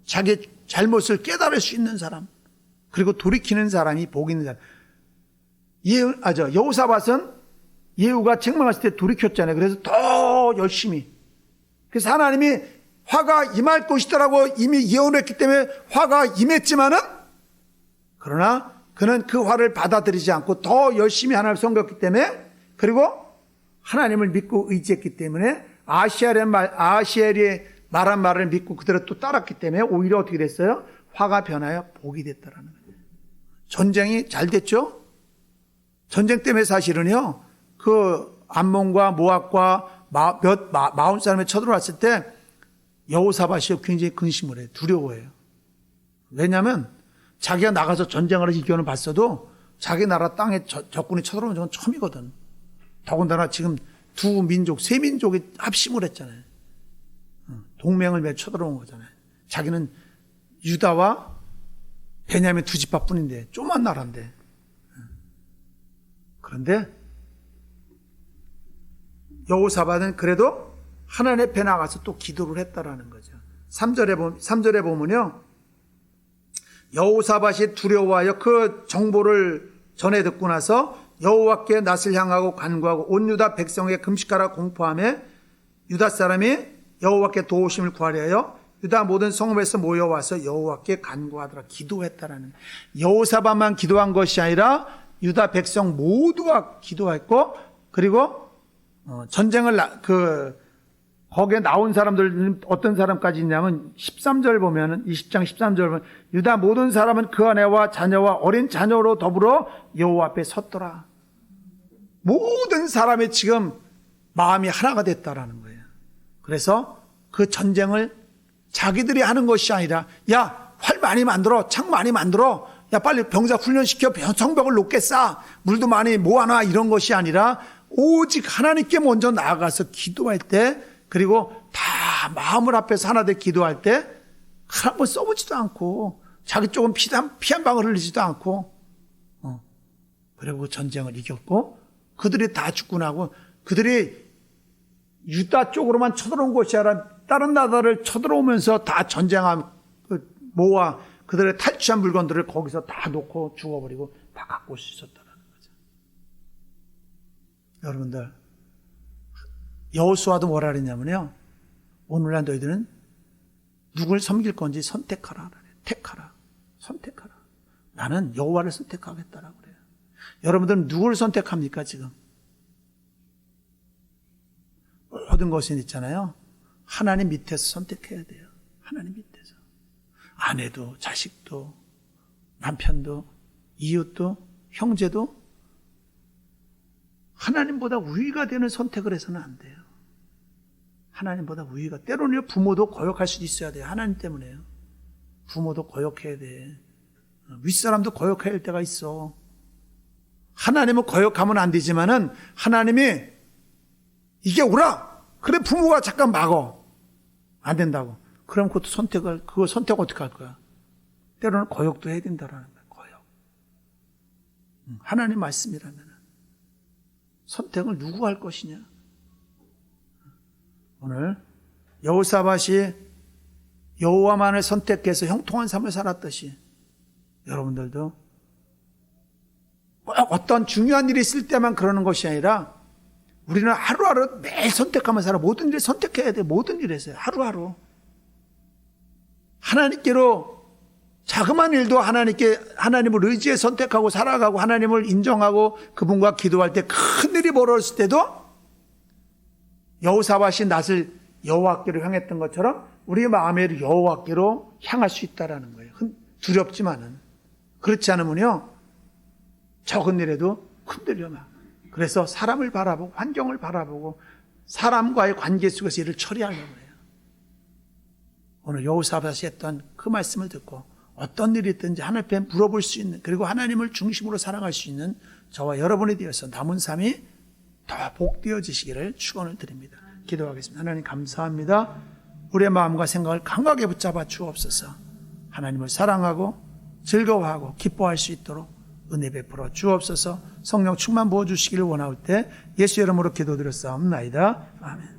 자기의 잘못을 깨달을 수 있는 사람 그리고 돌이키는 사람이 복 있는 사람. 여호사밧은 예후가 책망했을 때 돌이켰잖아요. 그래서 더 열심히. 그래서 하나님이 화가 임할 것이다라고 이미 예언했기 때문에 화가 임했지만은 그러나 그는 그 화를 받아들이지 않고 더 열심히 하나님을 섬겼기 때문에 그리고 하나님을 믿고 의지했기 때문에 아시엘이 말한 말을 믿고 그대로 또 따랐기 때문에 오히려 어떻게 됐어요? 화가 변하여 복이 됐다라는 거예요. 전쟁이 잘 됐죠? 전쟁 때문에 사실은요, 그 암몬과 모압과 마흔 사람이 쳐들어왔을 때 여호사밧이 굉장히 근심을 해요. 두려워해요. 왜냐하면 자기가 나가서 전쟁을 이겨는 봤어도 자기 나라 땅에 적군이 쳐들어오는 적은 처음이거든. 더군다나 지금 두 민족, 세 민족이 합심을 했잖아요. 동맹을 맺어 쳐들어온 거잖아요. 자기는 유다와 베냐민 두 집합뿐인데 조그만 나라인데. 그런데 여호사밧은 그래도 하나님 앞에 나가서 또 기도를 했다라는 거죠. 3절에 보면요. 여호사밧이 두려워하여 그 정보를 전해 듣고 나서 여호와께 낯을 향하고 간구하고 온 유다 백성에게 금식하라 공포하며 유다 사람이 여호와께 도우심을 구하려 하여 유다 모든 성읍에서 모여와서 여호와께 간구하더라. 기도했다라는. 여호사밧만 기도한 것이 아니라 유다 백성 모두가 기도했고, 그리고 전쟁을 거기에 나온 사람들은 어떤 사람까지 있냐면 13절 보면은 20장 13절 보면 유다 모든 사람은 그 아내와 자녀와 어린 자녀로 더불어 여호와 앞에 섰더라. 모든 사람이 지금 마음이 하나가 됐다라는 거예요. 그래서 그 전쟁을 자기들이 하는 것이 아니라, 야, 활 많이 만들어, 창 많이 만들어, 야, 빨리 병사 훈련시켜, 성벽을 높게 쌓아, 물도 많이 모아놔, 이런 것이 아니라 오직 하나님께 먼저 나아가서 기도할 때, 그리고 다 마음을 앞에서 하나 돼 기도할 때 한 번 써보지도 않고 자기 조금 피 한 방울 흘리지도 않고 그리고 그 전쟁을 이겼고, 그들이 다 죽고 나고, 그들이 유다 쪽으로만 쳐들어온 것이 아니라 다른 나라를 쳐들어오면서 다 전쟁한 모아 그들의 탈취한 물건들을 거기서 다 놓고 죽어버리고 다 갖고 올 수 있었다는 거죠. 여러분들, 여호수아도 뭐라 그랬냐면요, 오늘날 너희들은 누굴 섬길 건지 선택하라. 택하라. 선택하라. 나는 여호와를 선택하겠다라고 그래요. 여러분들은 누굴 선택합니까 지금? 모든 것은 있잖아요, 하나님 밑에서 선택해야 돼요. 하나님 밑에서. 아내도, 자식도, 남편도, 이웃도, 형제도 하나님보다 우위가 되는 선택을 해서는 안 돼요. 하나님보다 우위가. 때로는 부모도 거역할 수도 있어야 돼요. 하나님 때문에요. 부모도 거역해야 돼. 윗사람도 거역해야 할 때가 있어. 하나님은 거역하면 안 되지만은 하나님이 이게 오라! 그래, 부모가 잠깐 막어. 안 된다고. 그럼 그거 선택 어떻게 할 거야? 때로는 거역도 해야 된다라는 거야, 거역. 하나님 말씀이라면 선택을 누구 할 것이냐? 오늘 여호사밧이 여호와만을 선택해서 형통한 삶을 살았듯이 여러분들도 어떤 중요한 일이 있을 때만 그러는 것이 아니라 우리는 하루하루 매일 선택하며 살아. 모든 일을 선택해야 돼. 모든 일에서 하루하루 하나님께로, 자그마한 일도 하나님을 의지해 선택하고 살아가고 하나님을 인정하고 그분과 기도할 때 큰 일이 벌어졌을 때도 여호사밧이 낯을 여호와께로 향했던 것처럼 우리 마음의 여호와께로 향할 수 있다라는 거예요. 두렵지만은. 그렇지 않으면요, 적은 일에도 흔들려 막. 그래서 사람을 바라보고 환경을 바라보고 사람과의 관계 속에서 일을 처리하려고 해요. 오늘 여호사밧이 했던 그 말씀을 듣고 어떤 일이 있든지 하나님 앞에 물어볼 수 있는, 그리고 하나님을 중심으로 살아갈 수 있는 저와 여러분이 되어서 남은 삶이 더 복되어지시기를 축원을 드립니다. 기도하겠습니다. 하나님 감사합니다. 우리의 마음과 생각을 강하게 붙잡아 주옵소서. 하나님을 사랑하고 즐거워하고 기뻐할 수 있도록 은혜 베풀어 주옵소서. 성령 충만 부어주시기를 원할 때 예수 이름으로 기도드렸사옵나이다. 아멘.